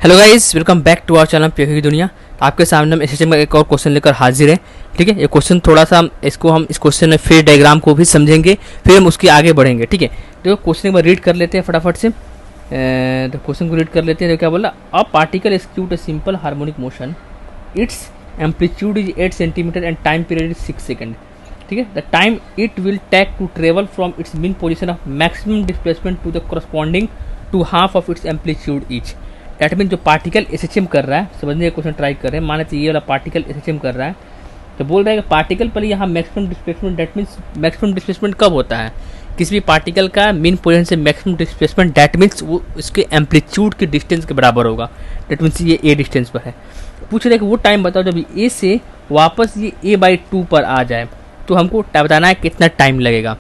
Hello guys, welcome back to our channel PK की दुनिया। आपके सामने हम एसएसएम का एक और क्वेश्चन लेकर हाजिर हैं। ठीक है, ये क्वेश्चन थोड़ा सा हम इस क्वेश्चन में फेज डायग्राम को भी समझेंगे, फिर हम उसके आगे बढ़ेंगे। ठीक है, तो क्वेश्चन एक बार रीड कर लेते हैं फटाफट से। तो क्वेश्चन को रीड कर लेते हैं। तो क्या बोला, a particle execute a simple harmonic motion, its amplitude is 8 centimetre and time period is 6 second. ठीक है, the time it will take to travel from its mean position of maximum displacement to the corresponding to half of its amplitude each. That mean जो particle SHM कर रहा है, समझने का question try कर रहे हैं। मान लीजिए ये वाला पार्टिकल एसएचएम कर रहा है, तो बोल रहा है कि पार्टिकल पर यहाँ maximum displacement, that means maximum displacement कब होता है किसी भी पार्टिकल का मीन पोजीशन से मैक्सिमम डिस्प्लेसमेंट, डैट मीन्स वो इसके एम्पलीट्यूड के डिस्टेंस के बराबर होगा। डैट मीन्स ये ए डिस्टेंस पर है। पूछ रहे कि वो टाइम बताओ जब ए से वापस ये a/2 पर आ जाए, तो हमको बताना है कितना टाइम लगेगा।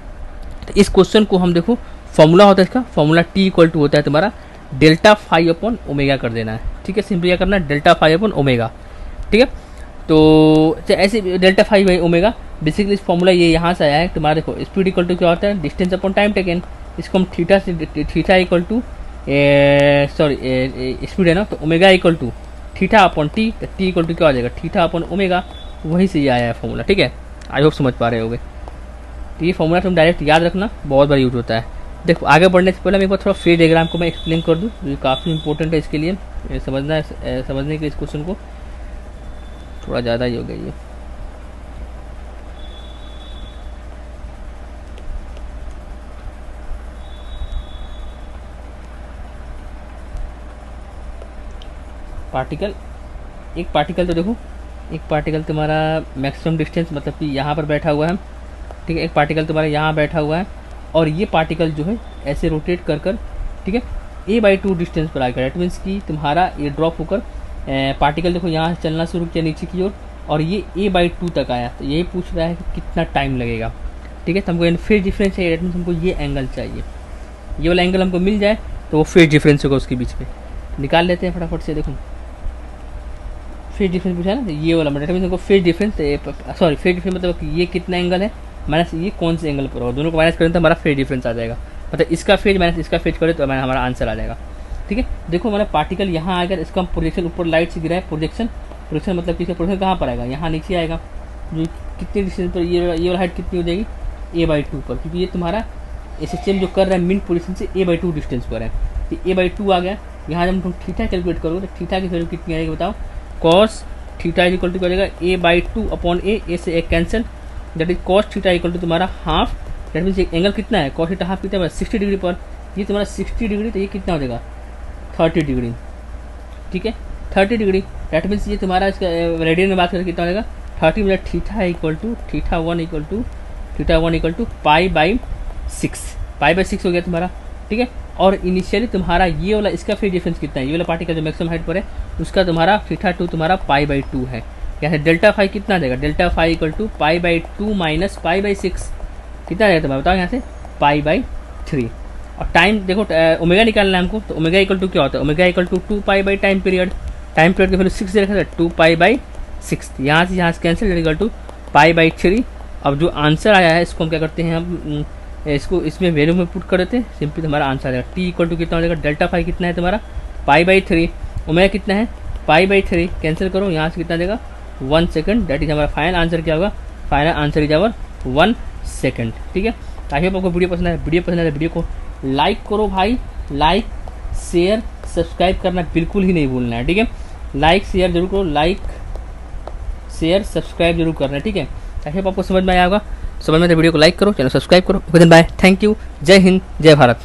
तो इस क्वेश्चन को हम देखो, फॉर्मूला होता है इसका, फॉर्मूला T इक्वल टू होता है तुम्हारा डेल्टा फाई अपॉन ओमेगा कर देना है। ठीक है, सिंपली क्या करना है, डेल्टा फाई अपॉन ओमेगा। ठीक है, तो ऐसे delta phi by omega, basically इस फॉर्मूला ये यहाँ से आया है तुम्हारा। देखो स्पीड इक्वल टू क्या होता है, डिस्टेंस अपॉन टाइम टेकन। इसको हम थीटा से, theta equal to sorry speed है ना, तो omega equal to theta upon T, तो टी इक्वल टू क्या हो जाएगा, थीटा अपॉन ओमेगा। वहीं से ये आया है फॉर्मूला। ठीक है, आई होप समझ पा रहे होगे। तो ये फॉर्मूला तुम डायरेक्ट याद रखना, बहुत बार यूज होता है। देखो आगे बढ़ने से पहले मैं एक बार थोड़ा फ्री डायग्राम को मैं एक्सप्लेन कर दूँ, ये काफ़ी इंपॉर्टेंट है इसके लिए, समझने के लिए इस क्वेश्चन को थोड़ा ज़्यादा ही हो गया ये। एक पार्टिकल तो देखो, एक पार्टिकल तुम्हारा मैक्सिमम डिस्टेंस मतलब कि यहाँ पर बैठा हुआ है। ठीक है, एक पार्टिकल तुम्हारा यहाँ बैठा हुआ है, और ये पार्टिकल जो है ऐसे रोटेट कर कर, ठीक है, a/2 डिस्टेंस पर आ गया। डैट मीन्स कि तुम्हारा ये ड्रॉप होकर पार्टिकल देखो यहाँ से चलना शुरू किया नीचे की ओर, और ये a/2 तक आया। तो यही पूछ रहा है कि कितना टाइम लगेगा। ठीक है, तो हमको फेज डिफरेंस चाहिए, डैट मीन्स हमको ये एंगल चाहिए। ये वाला एंगल हमको मिल जाए तो वो फेज डिफरेंस होगा उसके बीच में। निकाल लेते हैं फटाफट से। देखो फेज डिफरेंस पूछा है ना, तो ये वाला डैट मीन्स हमको phase difference, sorry phase difference मतलब कि ये कितना एंगल है माइनस ये कौन से एंगल पर होगा, दोनों को माइनस करें तो हमारा फेज डिफरेंस आ जाएगा। मतलब इसका फेज माइनस इसका फेज करें तो हमारा आंसर आ जाएगा। ठीक है, देखो हमारा पार्टिकल यहाँ आएगा, इसका हम प्रोजेक्शन ऊपर लाइट से गिरा है। प्रोजेक्शन मतलब किसका प्रोजेक्शन कहाँ पर आएगा, यहाँ नीचे आएगा। जो कितनी डिस्टेंस पर ये वाला हाइट कितनी हो जाएगी, a/2 पर, क्योंकि ये तुम्हारा एसएचएम जो कर रहा है मिड पोजीशन से a/2 डिस्टेंस पर है। तो a/2 आ गया। यहाँ जब तुम थीटा कैलकुलेट करोगे तो थीटा की वैल्यू कितनी आएगी बताओ, cos theta is equal to क्या हो जाएगा, a/2 अपॉन ए से एक cancel, that is cos theta equal to तुम्हारा हाफ। दैट मीन्स एंगल कितना है, कॉस थीटा हाफ कितना है 60 डिग्री पर, ये तुम्हारा 60 डिग्री, तो ये कितना हो जाएगा 30 डिग्री। ठीक है, 30 डिग्री, दैट मीन्स ये तुम्हारा इसका रेडियन में बात करें कितना हो जाएगा 30 मतलब theta equal to theta one equal to pi हो गया तुम्हारा। ठीक है, और इनिशियली तुम्हारा ये वाला इसका फेज डिफरेंस कितना है, ये वाला पार्टिकल जो मैक्सिमम हाइट पर है उसका तुम्हारा θ2 तुम्हारा π/2 है। यहाँ डेल्टा फाई कितना देगा, डेल्टा फाई इक्वल टू π/2 माइनस π/6 कितना रहेगा तुम्हारा बताओ यहाँ से π/3। और टाइम देखो ओमेगा निकालना है हमको, तो ओमेगा इक्वल टू क्या होता है, omega equal to 2π time period की वैल्यू 6 दे रखा था, 2π/6 यहाँ से कैंसिल इक्वल टू π/3। अब जो आंसर आया है इसको हम क्या करते हैं, हम इसको इसमें वैल्यू में पुट कर देते हैं, सिंपली तुम्हारा आंसर आ जाएगा। टी इक्वल टू कितना हो जाएगा, डेल्टा फाई कितना है तुम्हारा π/3, ओमेगा कितना है π/3, कैंसिल करो यहाँ से कितना देगा 1 सेकंड। दैट इज हमारा फाइनल आंसर क्या होगा, final answer is our 1 second. ठीक है, आई होप आपको वीडियो पसंद है। वीडियो को लाइक करो भाई, लाइक शेयर सब्सक्राइब करना बिल्कुल ही नहीं भूलना है। ठीक है, लाइक शेयर जरूर करो, लाइक शेयर सब्सक्राइब जरूर करना है। ठीक है, आई होप आपको समझ में आया होगा। समझ में तो वीडियो को लाइक करो, चैनल सब्सक्राइब करो। बाय, थैंक यू, जय हिंद, जय भारत।